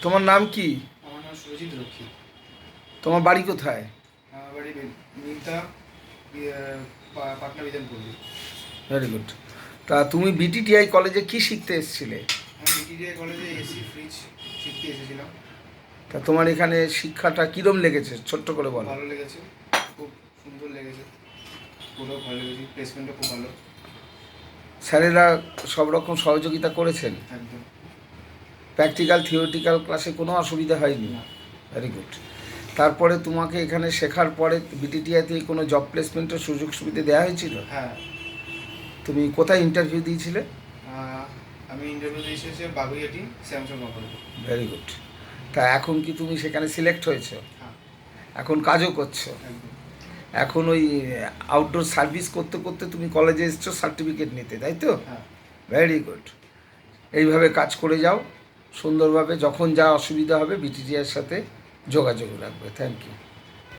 তোমার নাম কি? আমার নাম সুরজিৎ রক্ষী। তোমার বাড়ি কোথায়? আমার বাড়ি মিগদা, পাটনা বিধানপল্লী। Very good. তা তুমি বিটিটিআই কলেজে কি শিখতে এসেছিলে? আমি বিটিডিআই কলেজে এসি ফ্রিজ শিখতে এসেছিলাম। তা তোমার এখানে শিক্ষাটা কীরম লেগেছে, ছোট্ট করে বলো। ভালো লেগেছে, খুব সুন্দর লেগেছে, পুরো ভালো লেগেছে, প্লেসমেন্টও খুব ভালো। স্যারেরা সব রকম সহযোগিতা করেছেন? একদম। প্র্যাকটিক্যাল থিওরিটিক্যাল ক্লাসে কোনো অসুবিধা হয়নি? না। Very good. তারপরে তোমাকে এখানে শেখার পরে বিটিটিআইতে কোনো জব প্লেসমেন্টের সুযোগ সুবিধা দেওয়া হয়েছিল? হ্যাঁ। তুমি কোথায় ইন্টারভিউ দিয়েছিলে? আমি ইন্টারভিউ দিয়ে এসেছি বাগুইয়াটি স্যামসাং কোম্পানিতে। Very good. তা এখন কি তুমি সেখানে সিলেক্ট হয়েছো? হ্যাঁ। এখন কাজও করছো? একদম। এখন ওই আউটডোর সার্ভিস করতে করতে তুমি কলেজে এসছো সার্টিফিকেট নিতে, তাই তো? হ্যাঁ। Very good. এইভাবে কাজ করে যাও সুন্দরভাবে। যখন যা অসুবিধা হবে বিটিটিআইয়ের সাথে যোগাযোগ রাখবে। Thank you.